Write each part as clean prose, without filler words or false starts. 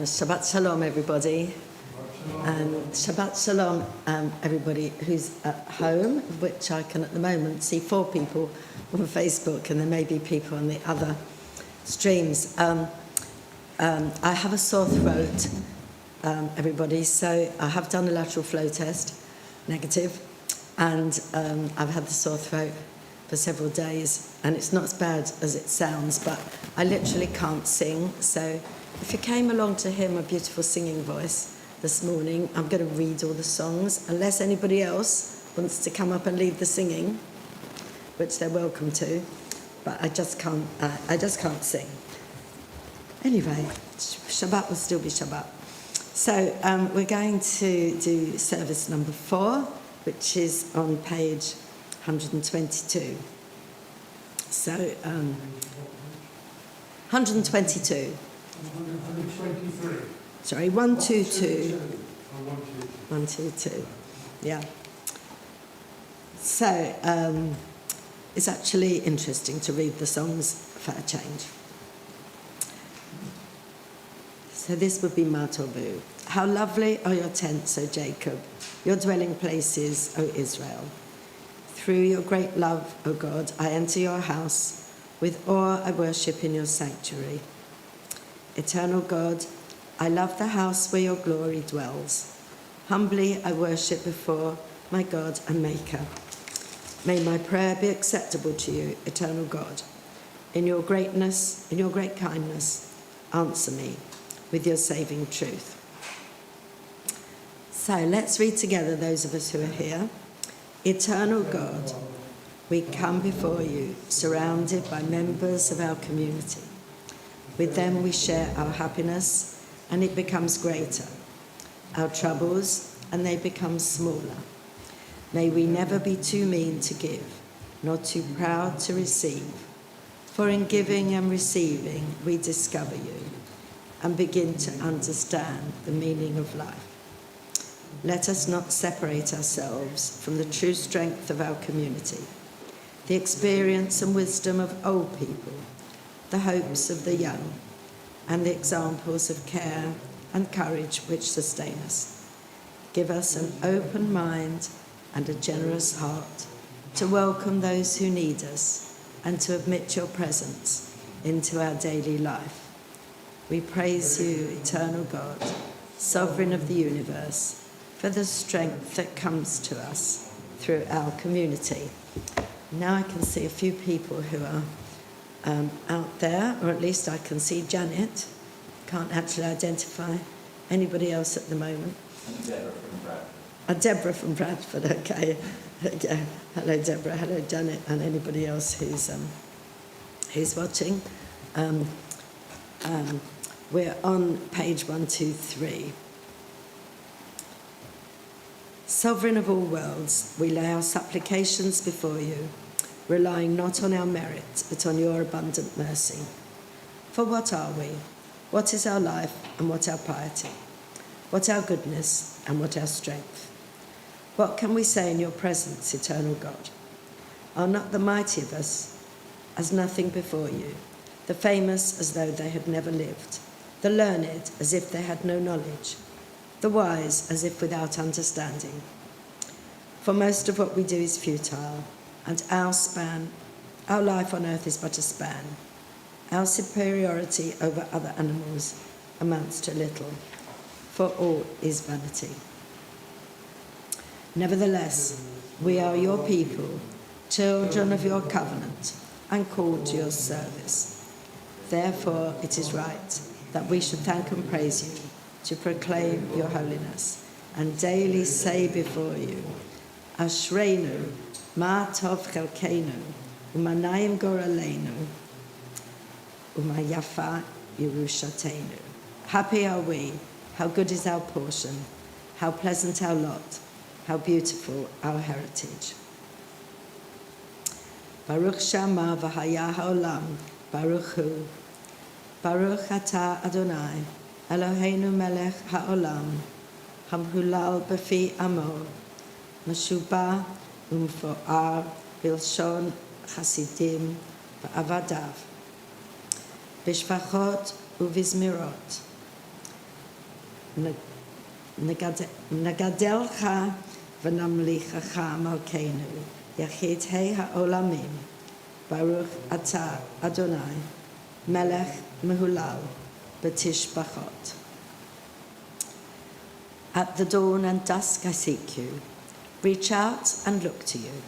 Shabbat Shalom, everybody. And Shabbat Shalom, everybody who's at home, which I can at the moment see 4 people on Facebook, and there may be people on the other streams. I have a sore throat, everybody, so I have done a lateral flow test, negative, and I've had the sore throat for several days, and it's not as bad as it sounds, but I literally can't sing. So if you came along to hear my beautiful singing voice this morning, I'm going to read all the songs, unless anybody else wants to come up and lead the singing, which they're welcome to, but I just can't sing. Anyway, Shabbat will still be Shabbat. So we're going to do service number 4, which is on page 122. So 122. 123. Sorry, 122. 122. Yeah. So it's actually interesting to read the songs for a change. So this would be Matobu. How lovely are your tents, O Jacob, your dwelling places, O Israel. Through your great love, O God, I enter your house. With awe I worship in your sanctuary. Eternal God, I love the house where your glory dwells. Humbly I worship before my God and Maker. May my prayer be acceptable to you, eternal God. In your greatness, in your great kindness, answer me with your saving truth. So let's read together, those of us who are here. Eternal God, we come before you, surrounded by members of our community. With them we share our happiness, and it becomes greater. Our troubles, and they become smaller. May we never be too mean to give, nor too proud to receive. For in giving and receiving, we discover you and begin to understand the meaning of life. let us not separate ourselves from the true strength of our community, the experience and wisdom of old people, the hopes of the young, and the examples of care and courage which sustain us. Give us an open mind and a generous heart to welcome those who need us and to admit your presence into our daily life. We praise you, eternal God, sovereign of the universe, for the strength that comes to us through our community. Now I can see a few people who are out there, or at least I can see Janet. Can't actually identify anybody else at the moment. And Deborah from Bradford. Deborah from Bradford, okay. Hello, Deborah. Hello, Janet, and anybody else who's watching. We're on page 123. Sovereign of all worlds, we lay our supplications before you, relying not on our merit, but on your abundant mercy. For what are we? What is our life and what our piety? What our goodness and what our strength? What can we say in your presence, eternal God? Are not the mighty of us as nothing before you, the famous as though they had never lived, the learned as if they had no knowledge, the wise as if without understanding? For most of what we do is futile, and our life on earth is but a span. Our superiority over other animals amounts to little, for all is vanity. Nevertheless, we are your people, children of your covenant, and called to your service. Therefore, it is right that we should thank and praise you, to proclaim your holiness, and daily say before you, Ashreinu, ma tov chelkeinu, u'manayim goraleinu, u'mayafa yerushateinu. Happy are we, how good is our portion, how pleasant our lot, how beautiful our heritage. Baruch Shema v'haya ha'olam, Baruch hu, Baruch atah Adonai, Eloheinu melech ha'olam, hamhulal b'fi amo, Meshubah umfo'ar bilshon chasidim v'avadav, b'shvachot uvizmirot. Nagadelcha v'namlichacha malkeinu, yachid hei ha'olamim, Baruch atah Adonai, melech mehulal b'tishbachot. At the dawn and dusk I seek you, reach out and look to you.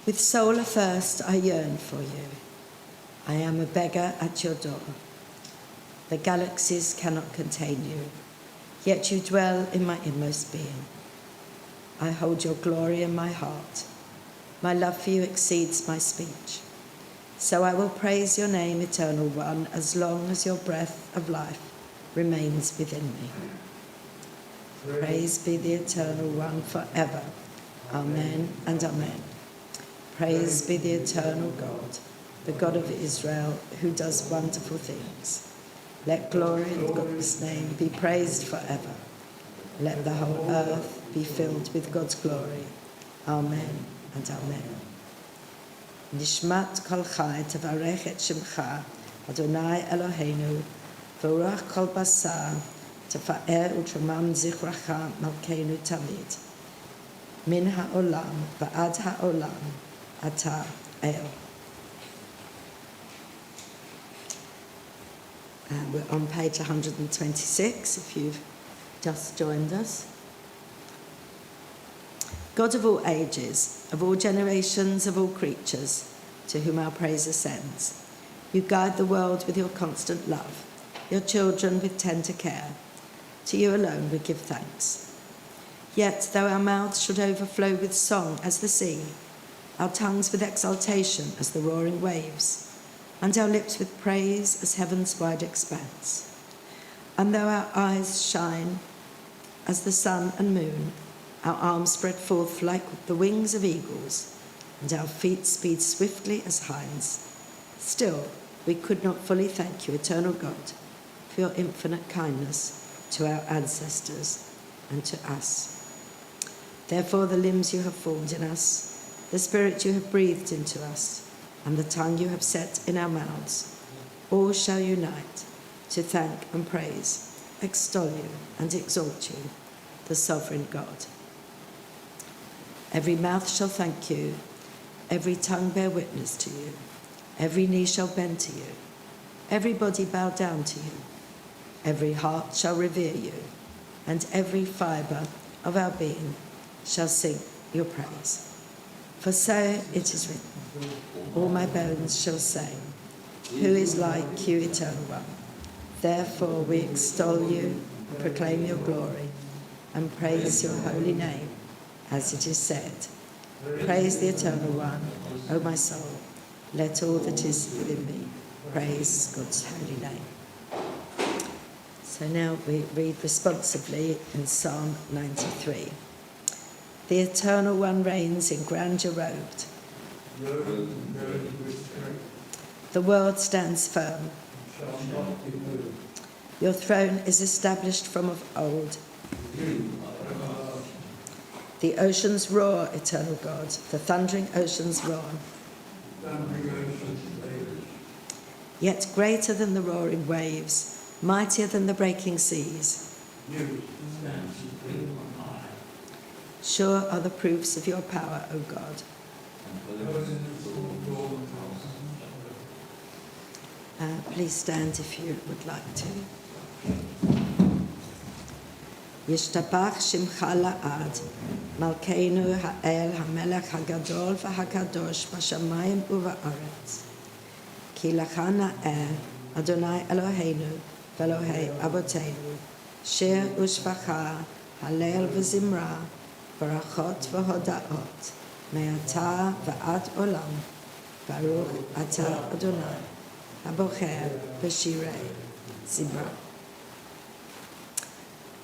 With soul athirst I yearn for you. I am a beggar at your door. The galaxies cannot contain you, yet you dwell in my inmost being. I hold your glory in my heart. My love for you exceeds my speech. So I will praise your name, Eternal One, as long as your breath of life remains within me. Praise be the Eternal One forever. Amen and amen. Praise be the eternal God, the God of Israel, who does wonderful things. Let glory in God's name be praised forever. Let the whole earth be filled with God's glory. Amen and amen. Nishmat kol chai tevarech et shemcha, Adonai Eloheinu, v'ruach kol basar, tefa'er u'tromam zichracha malkeinu tamid. Min ha'olam va'ad ha'olam, atah el. We're on page 126, if you've just joined us. God of all ages, of all generations, of all creatures, to whom our praise ascends, you guide the world with your constant love, your children with tender care. To you alone we give thanks. Yet, though our mouths should overflow with song as the sea, our tongues with exultation as the roaring waves, and our lips with praise as heaven's wide expanse, and though our eyes shine as the sun and moon, our arms spread forth like the wings of eagles, and our feet speed swiftly as hinds, still we could not fully thank you, eternal God, for your infinite kindness to our ancestors. and to us. Therefore the limbs you have formed in us, the spirit you have breathed into us, and the tongue you have set in our mouths, all shall unite to thank and praise, extol you and exalt you, the sovereign God. Every mouth shall thank you, every tongue bear witness to you, every knee shall bend to you, every body bow down to you, every heart shall revere you, and every fibre of our being shall sing your praise. For so it is written, all my bones shall say, who is like you, Eternal One? Therefore we extol you, proclaim your glory, and praise your holy name, as it is said, praise the Eternal One, O my soul, let all that is within me praise God's holy name. So now we read responsively in Psalm 93. The Eternal One reigns in grandeur robed. The world stands firm. Your throne is established from of old. The oceans roar, Eternal God. The thundering oceans roar. Yet greater than the roaring waves, mightier than the breaking seas. Sure are the proofs of your power, O God. Please stand if you would like to. Yishtabach Shimcha La'ad, Malkeinu Ha'el HaMelech HaGadol VaHaKadosh B'Shamayim U'Va'aretz. Ki Lach Na'eh Adonai Eloheinu V'Elohei Avoteinu, Shir U'Shvacha Halel V'Zimra, Barachot v'hodaot, me'ata v'ad olam, Baruch ata Adonai, habocher b'shirei zimra.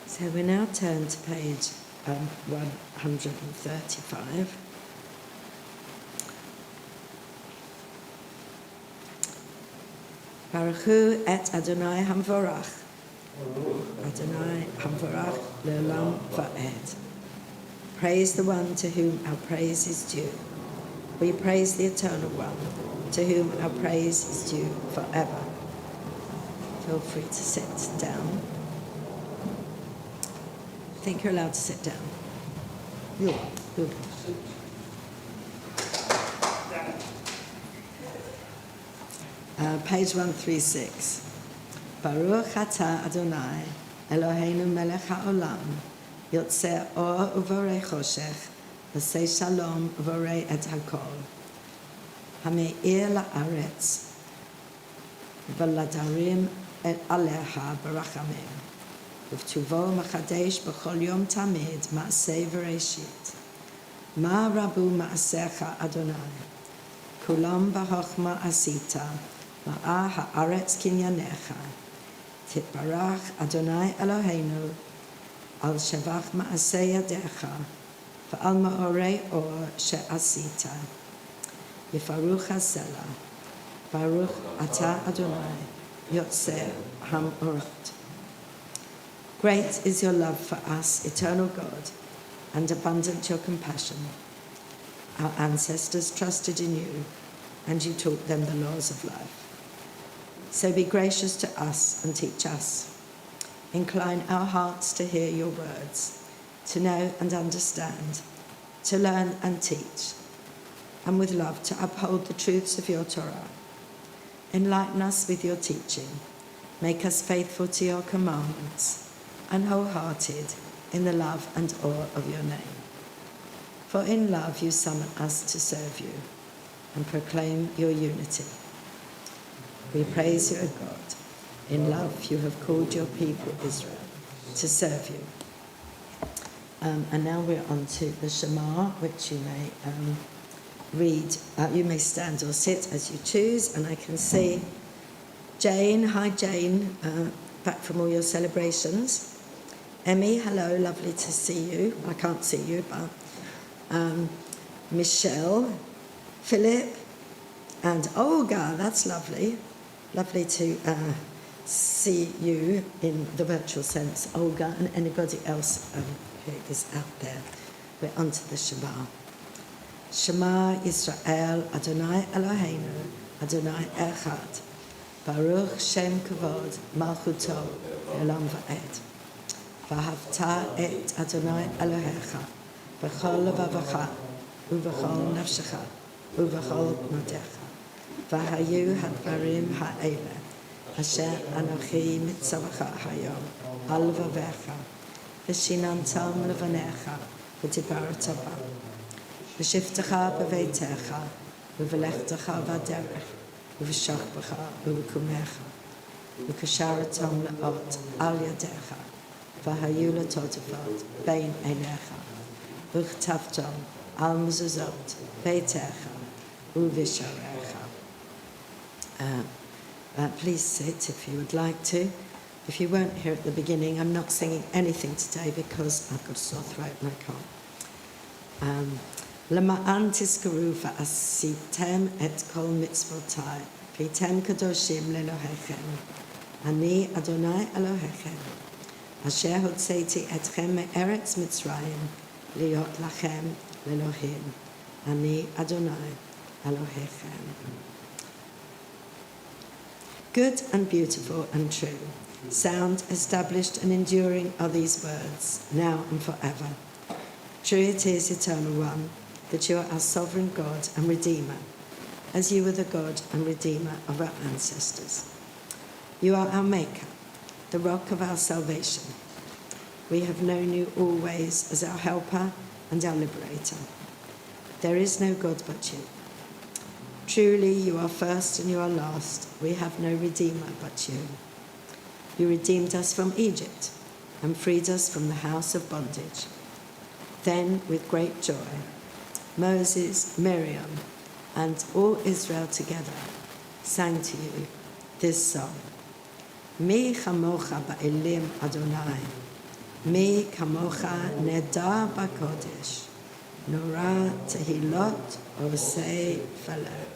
So we now turn to page 135. Baruchu et Adonai hamvorach, Adonai hamvorach le'olam va'ed. Praise the one to whom our praise is due. We praise the Eternal One, to whom our praise is due forever. Feel free to sit down. I think you're allowed to sit down. You're. Page 136. Baruch atah Adonai, Eloheinu melech ha'olam, Yotzei or uvorei choshech, v'sei shalom uvorei et hakol. Hame'ir la'aretz, v'ladarim et aleha barachamim. Uv'tuvo machadesh b'chol yom tamid ma'aseh v'reishit. Ma rabu ma'asecha Adonai. Kulam b'chochma asita, ma'a ha'aretz kinyanecha. Titbarach Adonai Eloheinu, al shevach ma'aseh yadecha, v'al ma'orei or she'asita. Yifaruch hasela, Baruch atah Adonai, yotzei hamorot. Great is your love for us, Eternal God, and abundant your compassion. Our ancestors trusted in you, and you taught them the laws of life. So be gracious to us and teach us. Incline our hearts to hear your words, to know and understand, to learn and teach, and with love to uphold the truths of your Torah. Enlighten us with your teaching. Make us faithful to your commandments and wholehearted in the love and awe of your name. For in love you summon us to serve you and proclaim your unity. We praise you, O God. In love you have called your people Israel to serve you. And now we're on to the Shema, which you may read. You may stand or sit as you choose. And I can see Jane. Hi, Jane. Back from all your celebrations. Emmy, hello. Lovely to see you. I can't see you, but Michelle, Philip, and Olga. That's lovely. Lovely to see you in the virtual sense, Olga, and anybody else who is out there. We're onto the Shema. Shema Yisrael, Adonai Eloheinu, Adonai Echad. Baruch Shem Kavod, Malchuto, Elam Va'ed. Vahavta et Adonai Elohecha, B'chol levavecha, u'b'chol nafshecha, u'b'chol modecha. Vahayu hadvarim ha'ele, asher anochi mitzavacha hayom, al vavecha, v'shinantam levanecha, v'tibarat bam. V'shiftecha b'veitecha, v'v'lechtecha v'derech, v'v'shachbecha, v'v'kumecha, v'kasharatam le'ot al yadecha, v'hayu l'totafot, bein einecha, v'chtavtom al mezuzot, beitecha, v'visharecha. Please sit if you would like to. If you weren't here at the beginning, I'm not singing anything today because I've got a sore throat and I can't. Lema'an tizkaru va'asitem et kol mitzvotai v'tem kadoshim lelohechem ani Adonai Elohechem asher hotzeiti etchem me'eretz Mitzrayim liot lachem lelohim ani Adonai Elohechem. Good and beautiful and true, sound, established and enduring are these words, now and forever. True it is, Eternal One, that you are our sovereign God and Redeemer, as you were the God and Redeemer of our ancestors. You are our Maker, the rock of our salvation. We have known you always as our helper and our liberator. There is no God but you. Truly, you are first and you are last. We have no Redeemer but you. You redeemed us from Egypt and freed us from the house of bondage. Then, with great joy, Moses, Miriam, and all Israel together sang to you this song. Mi chamocha ba'elim Adonai, mi kamocha nedar ba'kodesh, nora tehilot osei falo.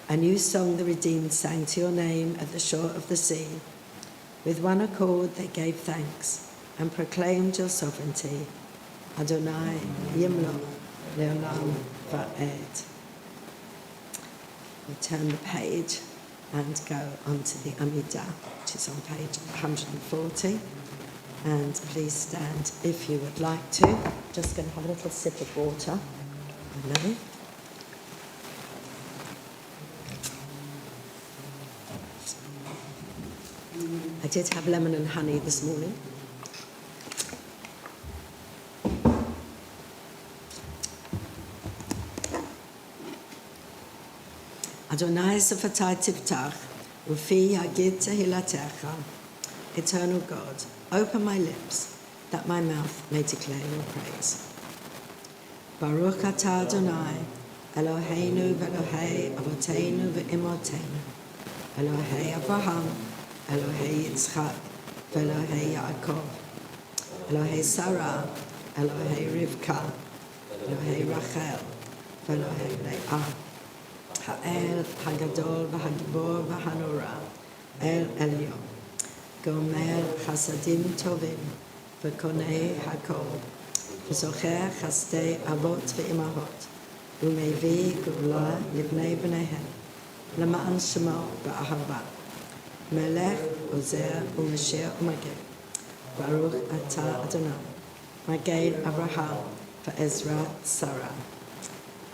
A new song the redeemed sang to your name at the shore of the sea. With one accord they gave thanks and proclaimed your sovereignty. Adonai Yimloch Leolam Va'ed. We'll turn the page and go on to the Amidah, which is on page 140. And please stand if you would like to. Just going to have a little sip of water. I know. I did have lemon and honey this morning. Adonai Sefatai Tiftach, Ufi Yagid Tehilatecha. Eternal God, open my lips, that my mouth may declare your praise. Baruch atah Adonai, Eloheinu v'Elohei Avoteinu v'Imotenu, Elohei Abraham, Elohei Yitzchak, v'Elohei Yaakov, Elohei Sarah, Elohei Rivka, Elohei Rachel, v'Elohei Leah, Ha'el Hagadol v'Hagibor v'Hanora, El Elyon, Gomer Chasadim Tovim, v'Konei Hakol, v'Zocher Chasdei Avot v'Imahot, u'Mevi Gula Livnei B'neihem, Lema'an Shemo ba'Ahava, Melech Ozer u'Mashiach u'Maged, Baruch atah Adonai, Maged Abraham v'Ezra Sarah.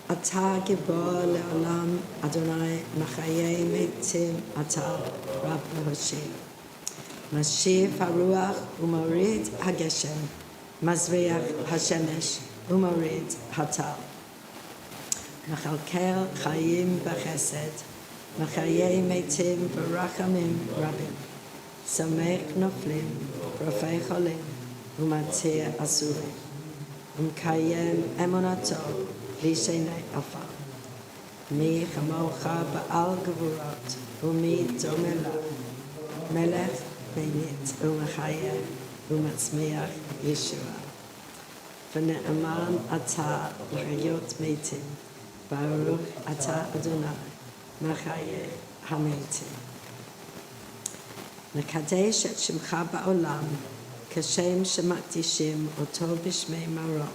Atah Gibor Le'olam Adonai Machayei Metim Atah Rab Hoshea. Mashiv HaRuach U'Morid HaGeshem, Mazriach HaShemesh U'Morid HaTal. Machalkel Chayim B'Chesed, Machayei Metim B'Rachamim Rabim, Samech Noflim, Rofei Cholim, U'Matzir Asurim, U'Mkayem Emunato, Lishenei Afar. Mi Chamocha Ba'al Gevurot, U'mi Domela, Melech Benit U'Machayeh U'Matzmiach Yeshua. V'ne'aman atah l'chayot meitim, Baruch atah Adonai, Machayeh המתי. נקדש את שמך בעולם, כשם שמקדישים אותו בשמי מרום,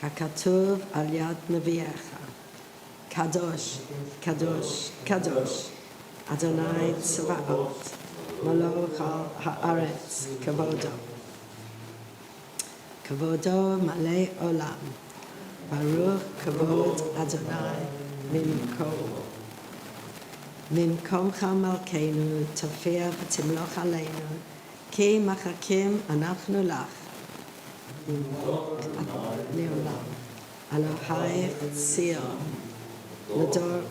ככתוב על יד נביאך. קדוש, קדוש, קדוש, אדוני צבאות, מלוך על הארץ כבודו. כבודו מלא עולם, ברוך כבוד אדוני ממקומו. ממקומך מלכנו תופיע ותמלוך עלינו, כי מחכים אנחנו לך. לעולם. אלוהי ציון, לדור,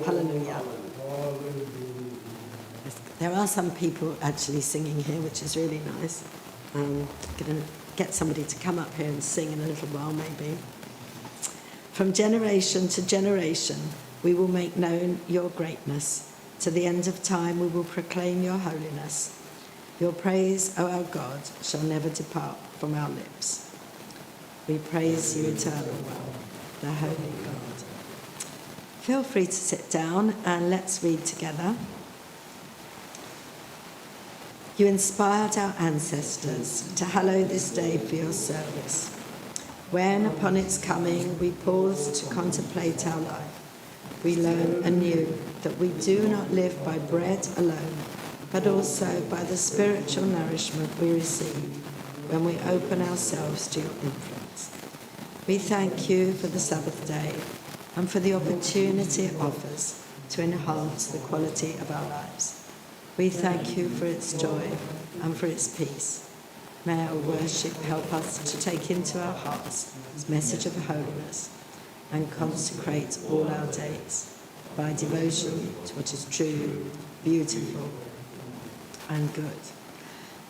hallelujah. There are some people actually singing here, which is really nice. I'm going to get somebody to come up here and sing in a little while, maybe. From generation to generation, we will make known your greatness. To the end of time, we will proclaim your holiness. Your praise, O our God, shall never depart from our lips. We praise you, eternal one, the holy God. Feel free to sit down and let's read together. You inspired our ancestors to hallow this day for your service. When, upon its coming, we pause to contemplate our life, we learn anew that we do not live by bread alone, but also by the spiritual nourishment we receive when we open ourselves to your influence. We thank you for the Sabbath day and for the opportunity it offers to enhance the quality of our lives. We thank you for its joy and for its peace. May our worship help us to take into our hearts this message of holiness and consecrate all our days by devotion to what is true, beautiful, and good.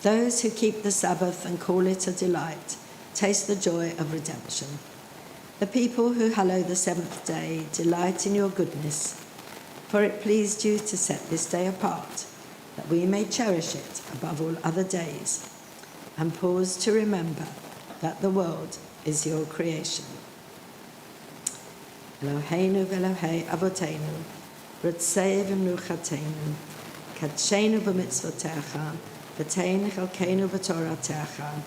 Those who keep the Sabbath and call it a delight taste the joy of redemption. The people who hallow the seventh day delight in your goodness, for it pleased you to set this day apart, that we may cherish it above all other days, and pause to remember that the world is your creation. Eloheinu v'Elohei Avotenu, Ritzei v'Menuchatenu, Kadshenu b'mitzvotecha, v'tein chalkenu b'toratecha,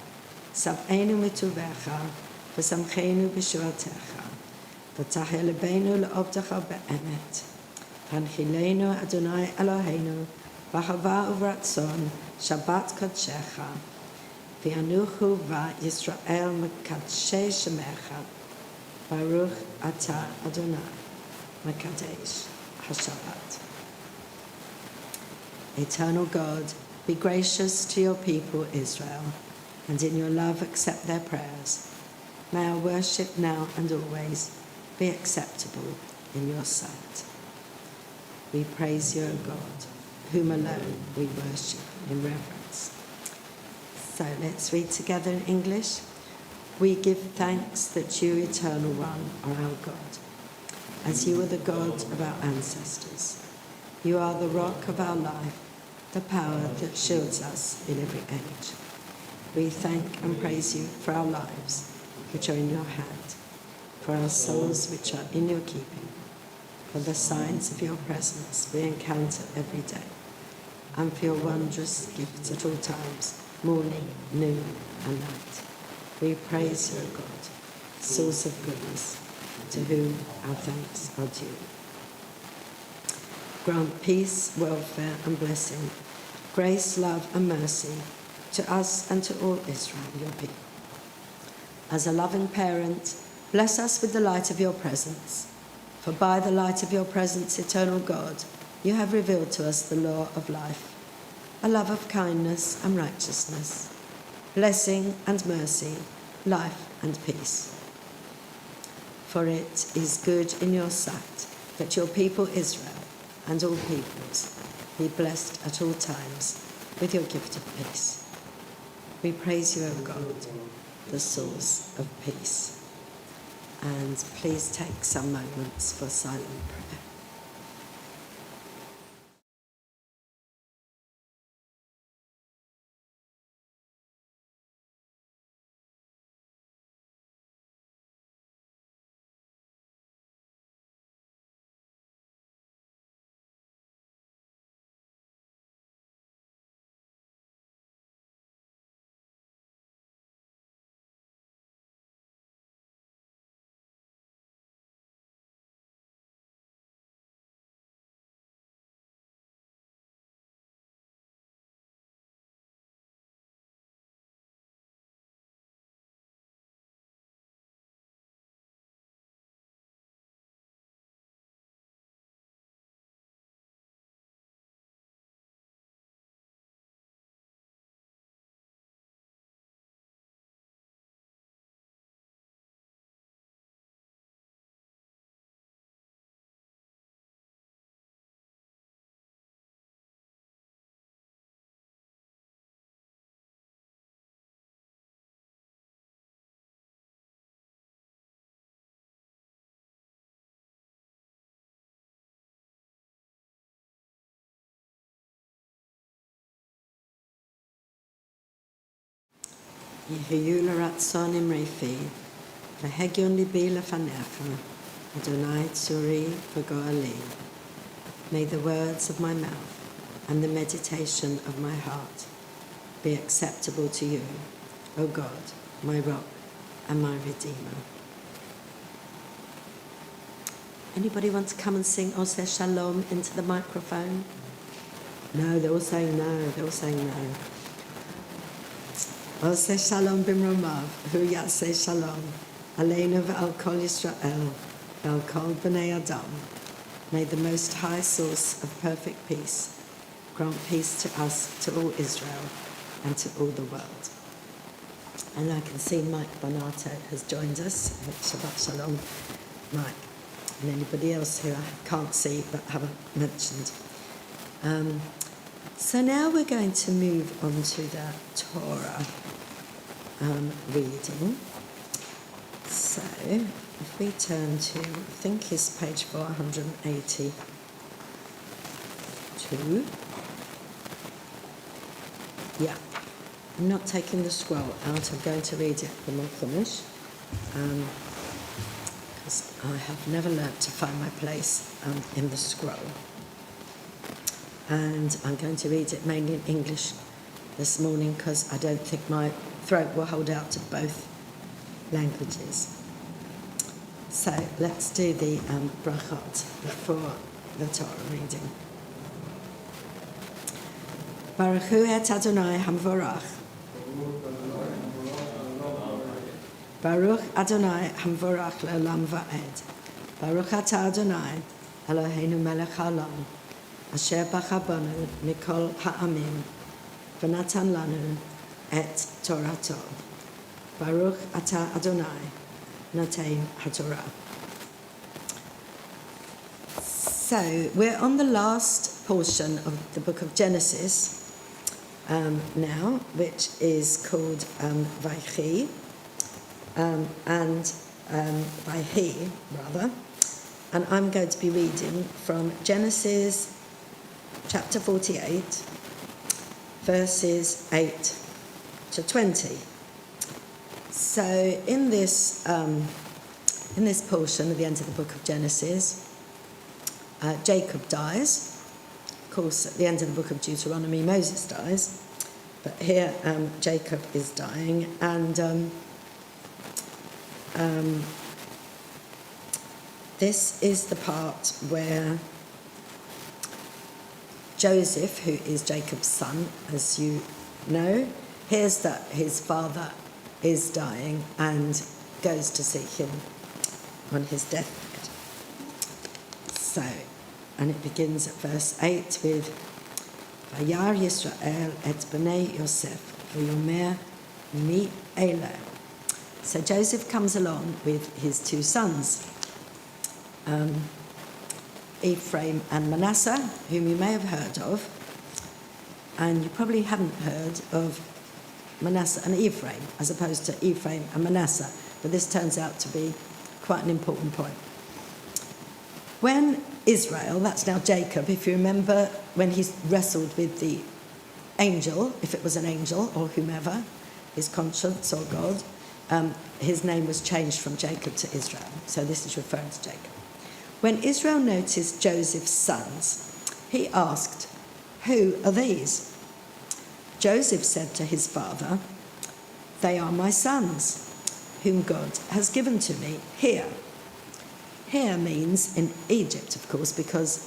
sav'enu mituvecha, v'samchenu b'shuatecha, v'taheh lebeinu le'ovdecha be'emet, v'anchilenu Adonai Eloheinu, v'ahava uvratzon, Shabbat kodshecha, v'yanuchu v'Yisrael mekadshei shemecha, Baruch atah Adonai, mekadesh haShabbat. Eternal God, be gracious to your people Israel, and in your love accept their prayers. May our worship now and always be acceptable in your sight. We praise you, O God, whom alone we worship in reverence. So let's read together in English. We give thanks that you, Eternal One, are our God, as you are the God of our ancestors. You are the rock of our life, the power that shields us in every age. We thank and praise you for our lives, which are in your hand, for our souls, which are in your keeping, for the signs of your presence we encounter every day, and for your wondrous gifts at all times, morning, noon, and night. We praise you, God, source of goodness, to whom our thanks are due. Grant peace, welfare, and blessing, grace, love, and mercy to us and to all Israel, your people. As a loving parent, bless us with the light of your presence, for by the light of your presence, eternal God, you have revealed to us the law of life, a love of kindness and righteousness, blessing and mercy, life and peace. For it is good in your sight that your people Israel and all peoples be blessed at all times with your gift of peace. We praise you, O God, the source of peace. And please take some moments for silent prayer. יהיו לרצון אמרי פי, והגיון ליבי לפניך, Adonai Tzuri v'go'ali. May the words of my mouth and the meditation of my heart be acceptable to you, O God, my rock and my redeemer. Anybody want to come and sing Oseh Shalom into the microphone? No, they're all saying no. They're all saying no. Oseh Shalom b'mromav, hu yaseh shalom, aleinu v'al kol Yisrael, v'al kol b'nei Adam. May the Most High Source of perfect peace grant peace to us, to all Israel, and to all the world. And I can see Mike Bonato has joined us. Shabbat Shalom, Mike. And anybody else who I can't see but haven't mentioned. So now we're going to move on to the Torah reading. So if we turn to, I think it's page 482. Yeah, I'm not taking the scroll out. I'm going to read it from my Chumash. Because I have never learnt to find my place in the scroll. And I'm going to read it mainly in English this morning because I don't think my throat will hold out to both languages. So let's do the brachot before the Torah reading. Baruch hu et Adonai hamvorach. Baruch Adonai hamvorach le'olam va'ed. Baruch atah Adonai Eloheinu melech haolam, asher bachabanu mikol ha'amim, v'natan lanu et Torato. Baruch atah Adonai noten haTorah. So we're on the last portion of the book of Genesis now, which is called Vaychi. And by he, rather, and I'm going to be reading from Genesis chapter 48, verses 8 to 20. So in this portion at the end of the book of Genesis, Jacob dies. Of course, at the end of the book of Deuteronomy, Moses dies, but here Jacob is dying, and this is the part where Joseph, who is Jacob's son, as you know, hears that his father is dying and goes to see him on his deathbed. So, and it begins at verse 8 with Vayar Yisrael et b'nei Yosef v'yomer mi eleh. So Joseph comes along with his two sons, Ephraim and Manasseh, whom you may have heard of, and you probably haven't heard of Manasseh and Ephraim, as opposed to Ephraim and Manasseh, but this turns out to be quite an important point. When Israel, that's now Jacob, if you remember when he wrestled with the angel, if it was an angel or whomever, his conscience or God, his name was changed from Jacob to Israel. So this is referring to Jacob. When Israel noticed Joseph's sons, he asked, "Who are these?" Joseph said to his father, "They are my sons, whom God has given to me here." Here means in Egypt, of course, because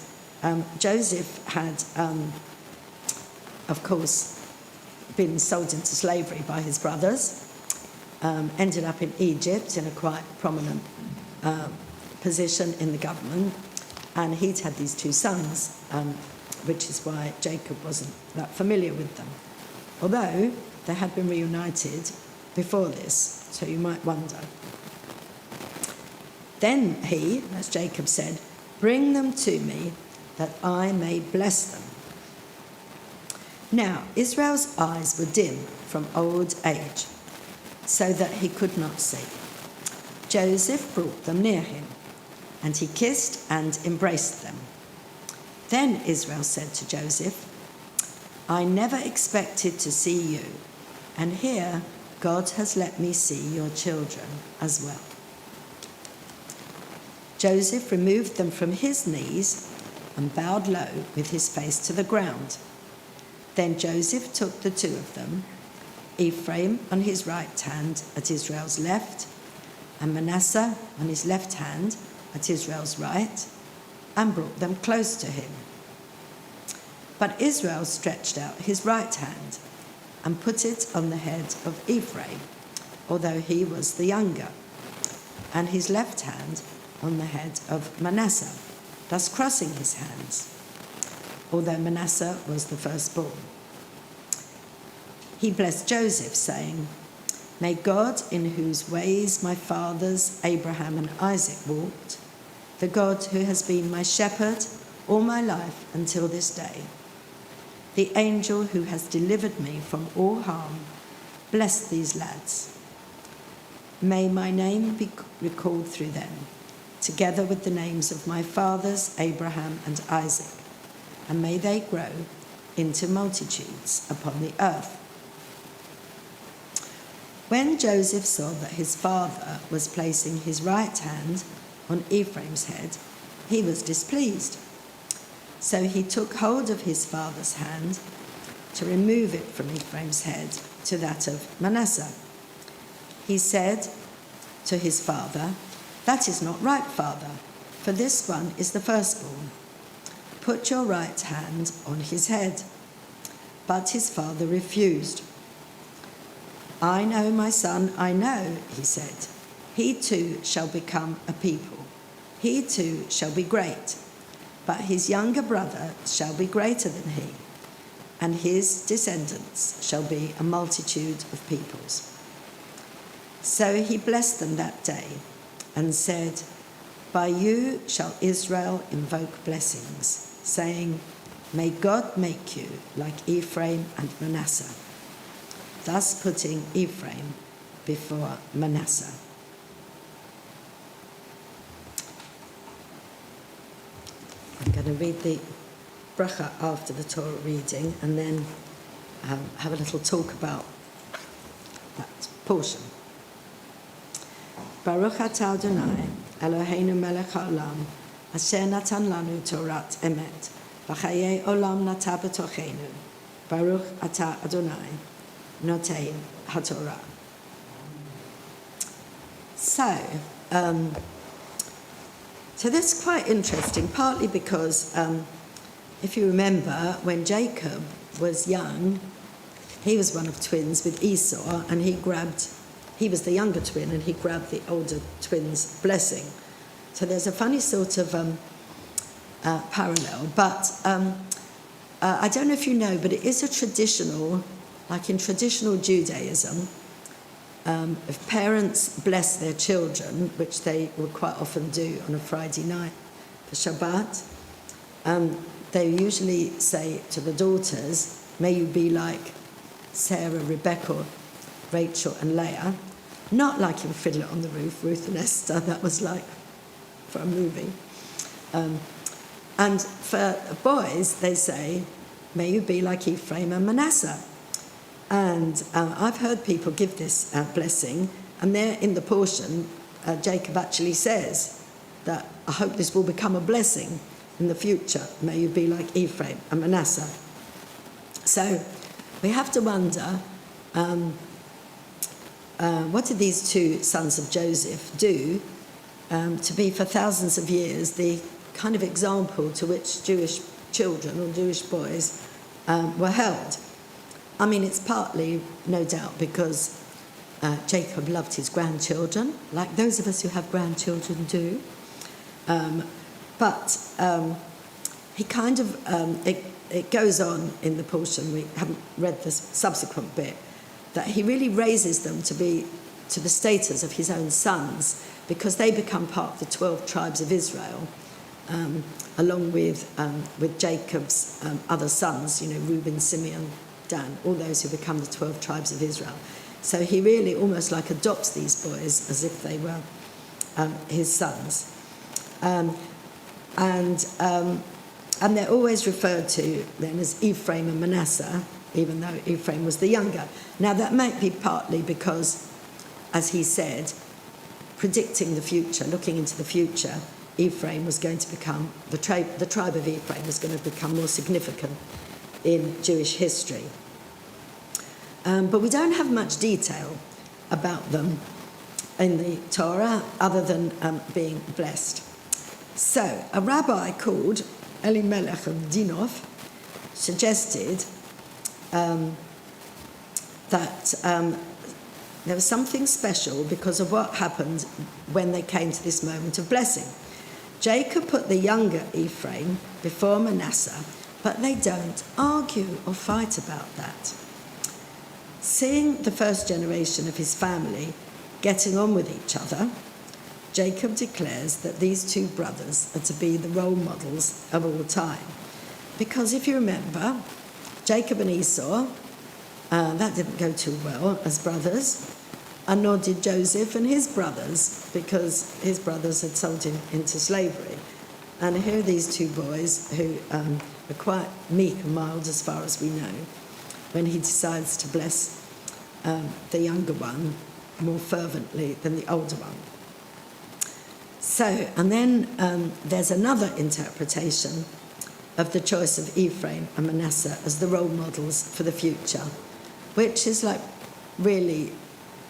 Joseph had, of course, been sold into slavery by his brothers, ended up in Egypt in a quite prominent position in the government, and he'd had these two sons, which is why Jacob wasn't that familiar with them. Although they had been reunited before this, so you might wonder. Then he, as Jacob said, "Bring them to me that I may bless them." Now Israel's eyes were dim from old age, so that he could not see. Joseph brought them near him, and he kissed and embraced them. Then Israel said to Joseph, "I never expected to see you, and here God has let me see your children as well. Joseph removed them from his knees and bowed low with his face to the ground. Then Joseph took the two of them, Ephraim on his right hand at Israel's left, and Manasseh on his left hand at Israel's right, and brought them close to him. But Israel stretched out his right hand and put it on the head of Ephraim, although he was the younger, and his left hand on the head of Manasseh, thus crossing his hands, although Manasseh was the firstborn. He blessed Joseph, saying, "May God, in whose ways my fathers Abraham and Isaac walked, the God who has been my shepherd all my life until this day, the angel who has delivered me from all harm, bless these lads. May my name be recalled through them, together with the names of my fathers Abraham and Isaac, and may they grow into multitudes upon the earth." When Joseph saw that his father was placing his right hand on Ephraim's head, he was displeased. So he took hold of his father's hand to remove it from Ephraim's head to that of Manasseh. He said to his father, "That is not right, father, for this one is the firstborn. Put your right hand on his head." But his father refused. "I know, my son, I know," he said. "He too shall become a people. He too shall be great. But his younger brother shall be greater than he, and his descendants shall be a multitude of peoples." So he blessed them that day and said, "By you shall Israel invoke blessings, saying, 'May God make you like Ephraim and Manasseh,' thus putting Ephraim before Manasseh." I'm going to read the bracha after the Torah reading and then have a little talk about that portion. Baruch atah Adonai, Eloheinu melech haolam, asher natan lanu Torat emet, v'chayei olam nata b'tochenu. Baruch atah Adonai, notein haTorah. So that's quite interesting, partly because if you remember, when Jacob was young, he was one of twins with Esau, and he was the younger twin, and he grabbed the older twin's blessing. So there's a funny sort of parallel, but I don't know if you know, but it is a traditional, like in traditional Judaism, if parents bless their children, which they would quite often do on a Friday night for Shabbat, they usually say to the daughters, "May you be like Sarah, Rebecca, Rachel and Leah," not like in Fiddler on the Roof, Ruth and Esther, that was like for a movie. And for boys, they say, "May you be like Ephraim and Manasseh." And I've heard people give this blessing, and there in the portion, Jacob actually says that, "I hope this will become a blessing in the future. May you be like Ephraim and Manasseh." So we have to wonder, what did these two sons of Joseph do to be for thousands of years the kind of example to which Jewish children or Jewish boys were held? I mean, it's partly, no doubt, because Jacob loved his grandchildren, like those of us who have grandchildren do. But he kind of, it goes on in the portion, we haven't read the subsequent bit, that he really raises them to be to the status of his own sons, because they become part of the 12 tribes of Israel, along with Jacob's other sons, Reuben, Simeon, Dan, all those who become the 12 tribes of Israel. So he really almost like adopts these boys as if they were his sons. And they're always referred to then as Ephraim and Manasseh, even though Ephraim was the younger. Now, that might be partly because, as he said, predicting the future, looking into the future, Ephraim was going to become, the tribe of Ephraim was going to become more significant in Jewish history. But we don't have much detail about them in the Torah other than being blessed. So, a rabbi called Elimelech of Dinov suggested that there was something special because of what happened when they came to this moment of blessing. Jacob put the younger Ephraim before Manasseh, but they don't argue or fight about that. Seeing the first generation of his family getting on with each other, Jacob declares that these two brothers are to be the role models of all time. Because if you remember, Jacob and Esau, that didn't go too well as brothers, and nor did Joseph and his brothers, because his brothers had sold him into slavery. And here are these two boys who are quite meek and mild as far as we know, when he decides to bless the younger one more fervently than the older one. So, and then there's another interpretation of the choice of Ephraim and Manasseh as the role models for the future, which is like really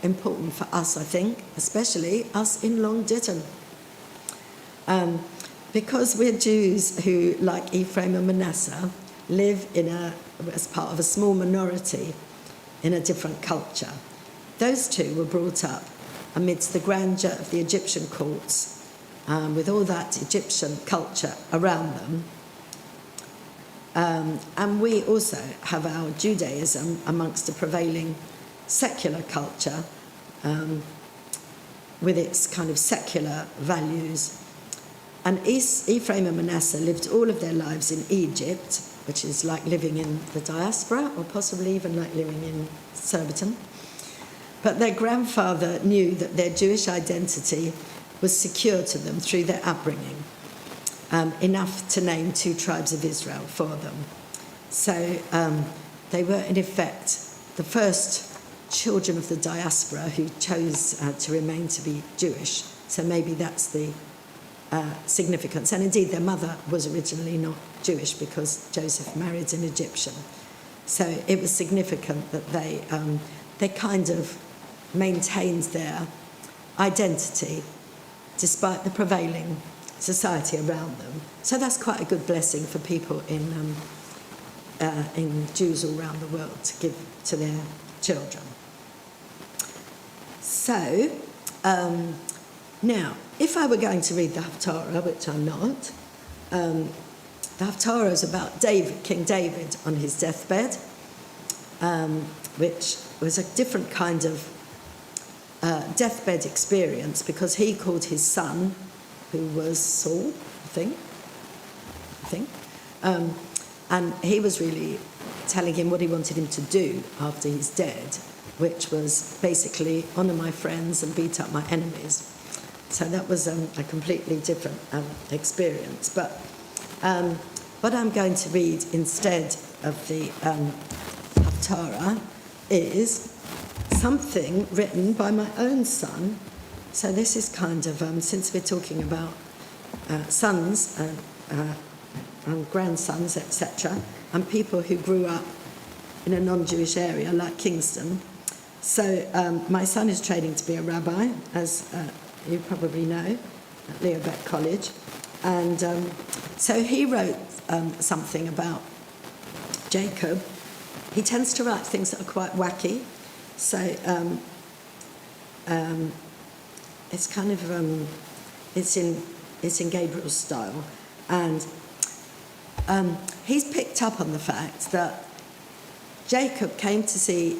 important for us, I think, especially us in Long Ditton. Because we're Jews who, like Ephraim and Manasseh, live as part of a small minority in a different culture. Those two were brought up amidst the grandeur of the Egyptian courts, with all that Egyptian culture around them. And we also have our Judaism amongst the prevailing secular culture, with its kind of secular values. And Ephraim and Manasseh lived all of their lives in Egypt, which is like living in the diaspora, or possibly even like living in Surbiton. But their grandfather knew that their Jewish identity was secure to them through their upbringing, enough to name 2 tribes of Israel for them. So they were, in effect, the first children of the diaspora who chose to remain to be Jewish. So maybe that's the significance. And indeed, their mother was originally not Jewish because Joseph married an Egyptian. So it was significant that they kind of maintained their identity despite the prevailing society around them. So that's quite a good blessing for people in Jews all around the world to give to their children. So, now, if I were going to read the Haftarah, which I'm not, the Haftarah is about King David on his deathbed, which was a different kind of deathbed experience because he called his son, who was Saul, I think, and he was really telling him what he wanted him to do after he's dead, which was basically honour my friends and beat up my enemies. So that was a completely different experience. But what I'm going to read instead of the Haftarah is something written by my own son. So this is kind of, since we're talking about sons and grandsons, etc., and people who grew up in a non-Jewish area like Kingston. So my son is training to be a rabbi, as you probably know, at Leo Beck College. And so he wrote something about Jacob. He tends to write things that are quite wacky. So it's kind of, it's in Gabriel's style. And he's picked up on the fact that Joseph came to see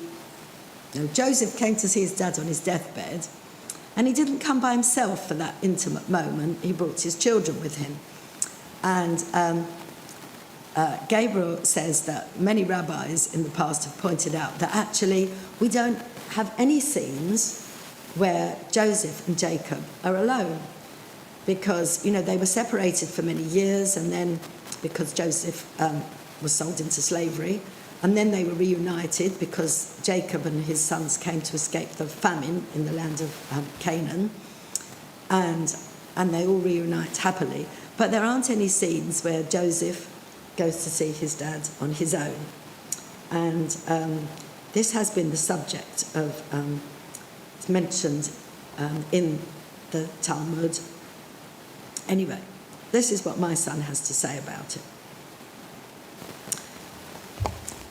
his dad on his deathbed, and he didn't come by himself for that intimate moment. He brought his children with him. And Gabriel says that many rabbis in the past have pointed out that actually we don't have any scenes where Joseph and Jacob are alone, because, they were separated for many years, and then because Joseph was sold into slavery, And then they were reunited because Jacob and his sons came to escape the famine in the land of Canaan. And they all reunite happily. But there aren't any scenes where Joseph goes to see his dad on his own. And this has been the subject of, it's mentioned in the Talmud. Anyway, this is what my son has to say about it.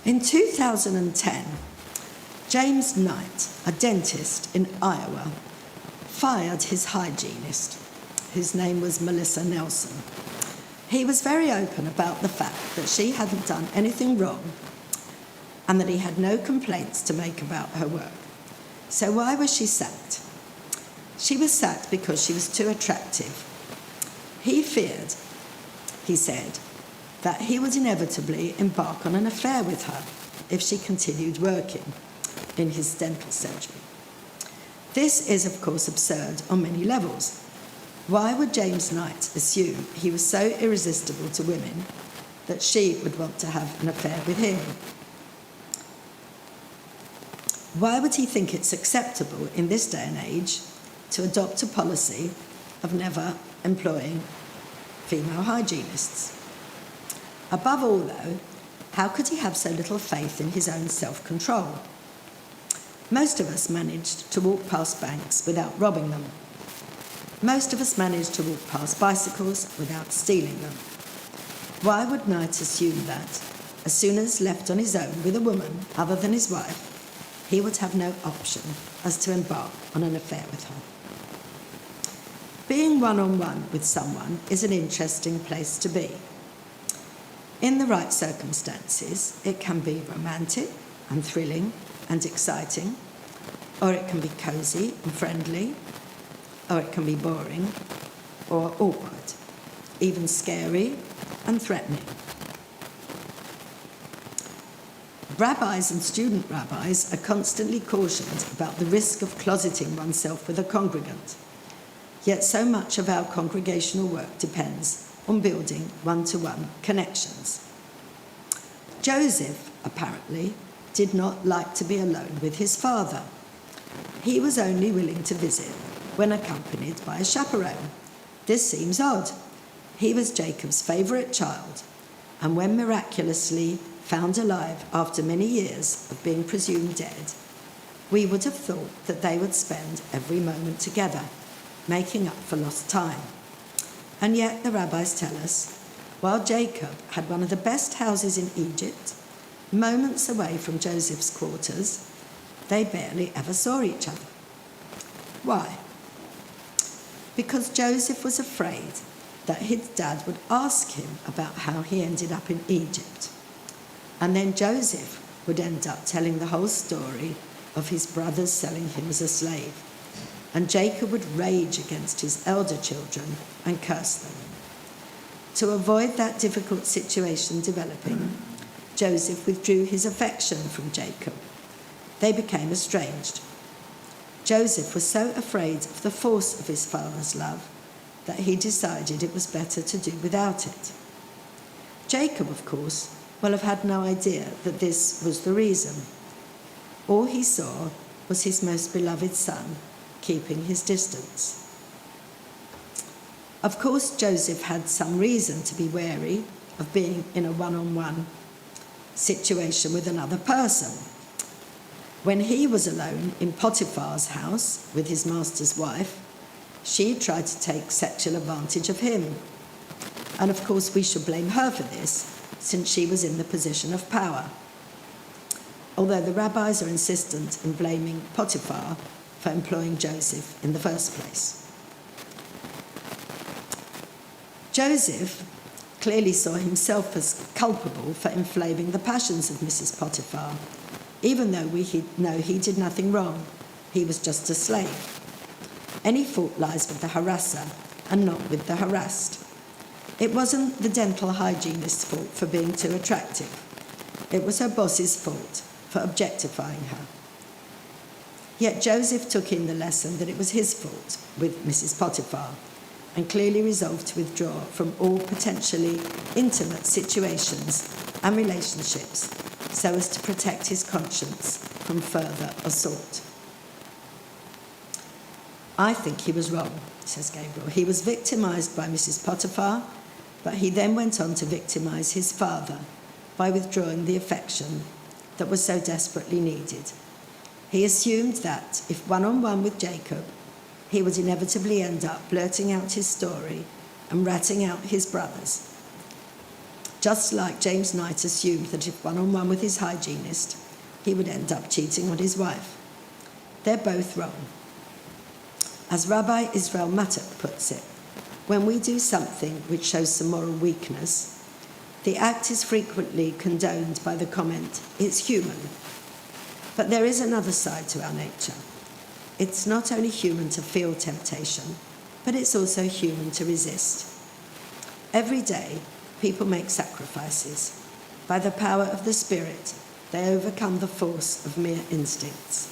In 2010, James Knight, a dentist in Iowa, fired his hygienist, whose name was Melissa Nelson. He was very open about the fact that she hadn't done anything wrong and that he had no complaints to make about her work. So why was she sacked? She was sacked because she was too attractive. He feared, he said, that he would inevitably embark on an affair with her if she continued working in his dental surgery. This is, of course, absurd on many levels. Why would James Knight assume he was so irresistible to women that she would want to have an affair with him? Why would he think it's acceptable in this day and age to adopt a policy of never employing female hygienists? Above all, though, how could he have so little faith in his own self-control? Most of us managed to walk past banks without robbing them. Most of us managed to walk past bicycles without stealing them. Why would Knight assume that, as soon as left on his own with a woman other than his wife, he would have no option as to embark on an affair with her? Being one-on-one with someone is an interesting place to be. In the right circumstances, it can be romantic and thrilling and exciting, or it can be cosy and friendly, or it can be boring or awkward, even scary and threatening. Rabbis and student rabbis are constantly cautioned about the risk of closeting oneself with a congregant. Yet so much of our congregational work depends on building one-to-one connections. Joseph, apparently, did not like to be alone with his father. He was only willing to visit when accompanied by a chaperone. This seems odd. He was Jacob's favourite child, and when miraculously found alive after many years of being presumed dead, we would have thought that they would spend every moment together, making up for lost time. And yet the rabbis tell us, while Jacob had one of the best houses in Egypt, moments away from Joseph's quarters, they barely ever saw each other. Why? Because Joseph was afraid that his dad would ask him about how he ended up in Egypt. And then Joseph would end up telling the whole story of his brothers selling him as a slave. And Jacob would rage against his elder children and curse them. To avoid that difficult situation developing, Joseph withdrew his affection from Jacob. They became estranged. Joseph was so afraid of the force of his father's love that he decided it was better to do without it. Jacob, of course, will have had no idea that this was the reason. All he saw was his most beloved son keeping his distance. Of course, Joseph had some reason to be wary of being in a one-on-one situation with another person. When he was alone in Potiphar's house with his master's wife, she tried to take sexual advantage of him. And of course, we should blame her for this, since she was in the position of power. Although the rabbis are insistent in blaming Potiphar for employing Joseph in the first place. Joseph clearly saw himself as culpable for inflaming the passions of Mrs. Potiphar, even though we know he did nothing wrong. He was just a slave. Any fault lies with the harasser and not with the harassed. It wasn't the dental hygienist's fault for being too attractive. It was her boss's fault for objectifying her. Yet Joseph took in the lesson that it was his fault with Mrs. Potiphar and clearly resolved to withdraw from all potentially intimate situations and relationships so as to protect his conscience from further assault. I think he was wrong, says Gabriel. He was victimised by Mrs. Potiphar, but he then went on to victimise his father by withdrawing the affection that was so desperately needed. He assumed that, if one-on-one with Jacob, he would inevitably end up blurting out his story and ratting out his brothers. Just like James Knight assumed that if one-on-one with his hygienist, he would end up cheating on his wife. They're both wrong. As Rabbi Israel Matuk puts it, when we do something which shows some moral weakness, the act is frequently condoned by the comment, it's human. But there is another side to our nature. It's not only human to feel temptation, but it's also human to resist. Every day, people make sacrifices. By the power of the Spirit, they overcome the force of mere instincts.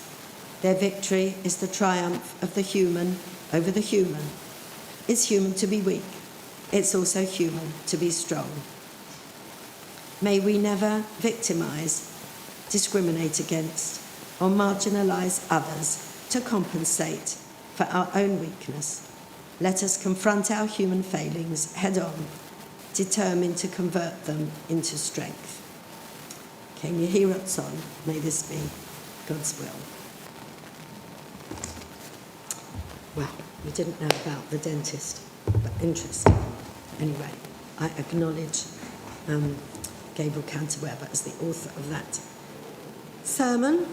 Their victory is the triumph of the human over the human. It's human to be weak. It's also human to be strong. May we never victimise, discriminate against, or marginalise others to compensate for our own weakness. Let us confront our human failings head on, determined to convert them into strength. Ken Yehi Ratzon, may this be God's will. Well, we didn't know about the dentist, but interesting. Anyway, I acknowledge Gabriel Cantor-Webber as the author of that sermon.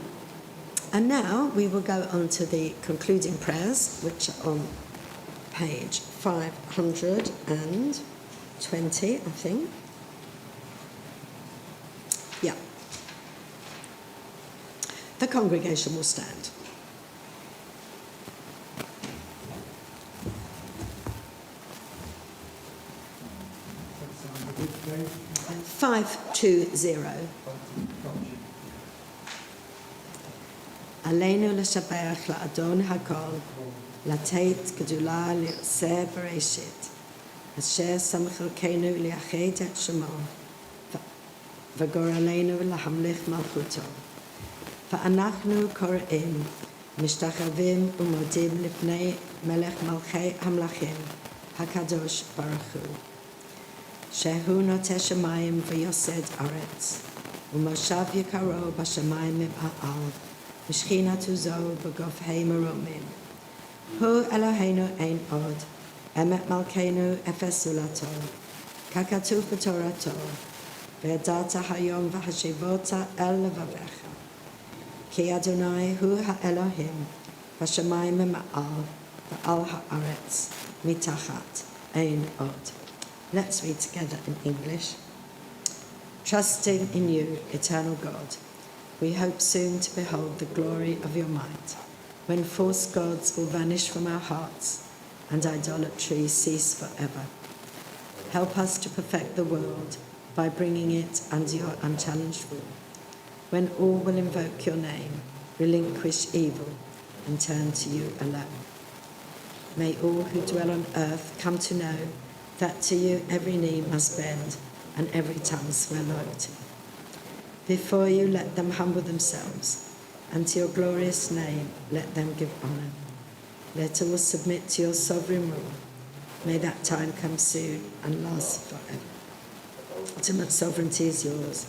And now we will go on to the concluding prayers, which are on page 520, I think. Yeah. The congregation will stand. 520. עלינו לשבח לאדון הכל, לתת גדולה לעושה בראשית, אשר שם חלקנו לייחד את שמו, וגורלנו להמליך מלכותו. ואנחנו קוראים, משתחווים ומודים לפני מלך מלכי המלכים, הקדוש ברוך הוא. שהוא נוטה שמיים ויוסד ארץ, ומושב יקרו בשמיים מבעל, ושכינתו זו בגופי מרומים. הוא אלוהינו אין עוד, אמת מלכנו אפס זולתו, ככתוב בתורתו, וידעת היום והשיבות אל לבביך. כי אדוני הוא האלוהים, בשמיים ממעל, ועל הארץ, מתחת אין עוד. Let's read together in English. Trusting in you, eternal God, we hope soon to behold the glory of your might, when false gods will vanish from our hearts and idolatry cease forever. Help us to perfect the world by bringing it under your unchallenged rule, when all will invoke your name, relinquish evil, and turn to you alone. May all who dwell on earth come to know that to you every knee must bend and every tongue swear loyalty. Before you let them humble themselves, and to your glorious name let them give honour. Let all submit to your sovereign rule. May that time come soon and last forever. Ultimate sovereignty is yours,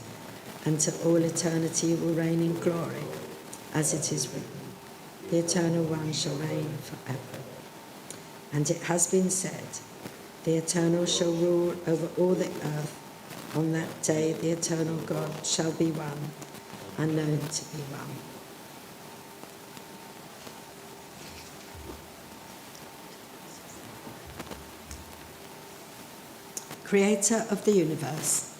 and to all eternity you will reign in glory, as it is written. The Eternal One shall reign forever. And it has been said, the Eternal shall rule over all the earth. On that day the Eternal God shall be one, and known to be one. Creator of the universe,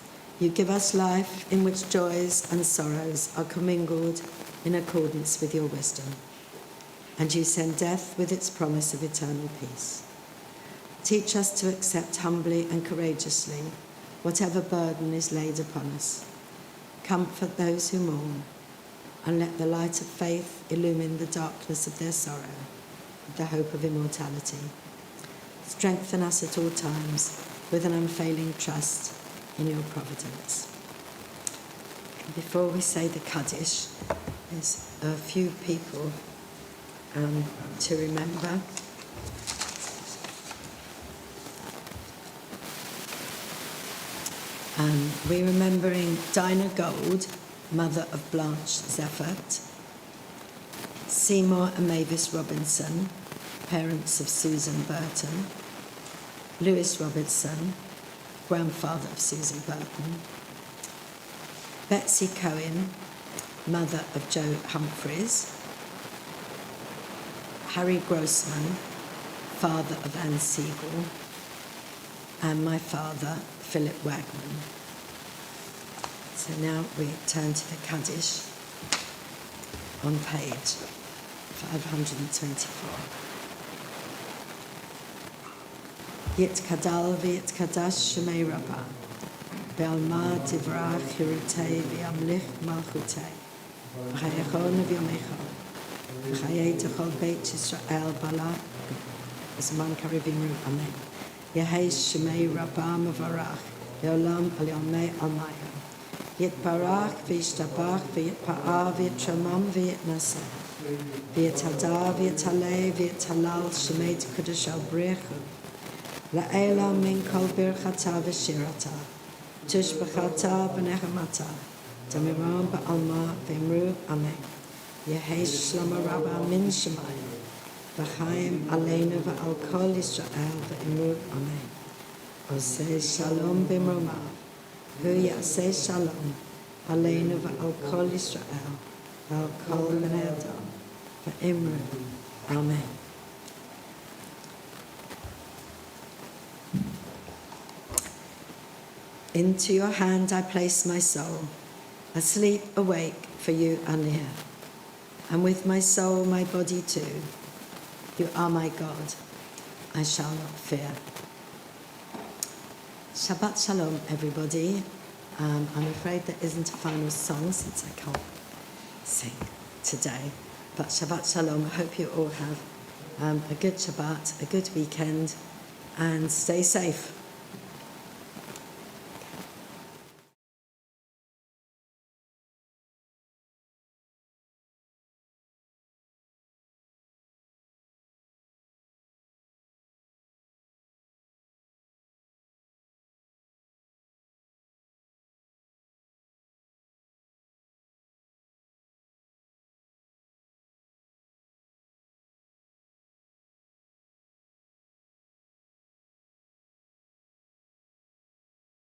you give us life in which joys and sorrows are commingled in accordance with your wisdom, and you send death with its promise of eternal peace. Teach us to accept humbly and courageously whatever burden is laid upon us. Comfort those who mourn, and let the light of faith illumine the darkness of their sorrow with the hope of immortality. Strengthen us at all times with an unfailing trust in your providence. Before we say the Kaddish, there's a few people to remember. We're remembering Dinah Gold, mother of Blanche Zeffert, Seymour and Mavis Robinson, parents of Susan Burton, Lewis Robertson, grandfather of Susan Burton, Betsy Cohen, mother of Joe Humphreys, Harry Grossman, father of Anne Siegel, and my father, Philip Wagman. So now we turn to the Kaddish on page 524. Yitkadal v'yitkadash shemei rabbah, be'alma tivrach hirutei v'yamlich malchutei, v'chayachon v'yamecha, v'chayei techol beit Yisrael bala, v'zman karivim ru, amen. Yehei shemei rabbah mavarach, le'olam al yamei almaya. Yitparach v'yishtabach v'yitpa'ah v'yitramam v'yitnaseh, v'yitada v'yitaleh v'yitalal shemei t'kudosh al brechu, la'ela min kol birchata v'shirata, tushbachata v'nechemata, damiram ba'alma v'imru amen. Yehei shlama rabba min shemayim, v'chaim aleinu v'al kol Yisrael v'imru amen. Oseh shalom b'mroma, hu yaseh shalom aleinu v'al kol Yisrael v'al kol b'nei adam v'imru amen. Into your hand I place my soul, asleep, awake, for you are near. And with my soul, my body too, you are my God, I shall not fear. Shabbat Shalom, everybody. I'm afraid there isn't a final song since I can't sing today. But Shabbat Shalom, I hope you all have a good Shabbat, a good weekend, and stay safe.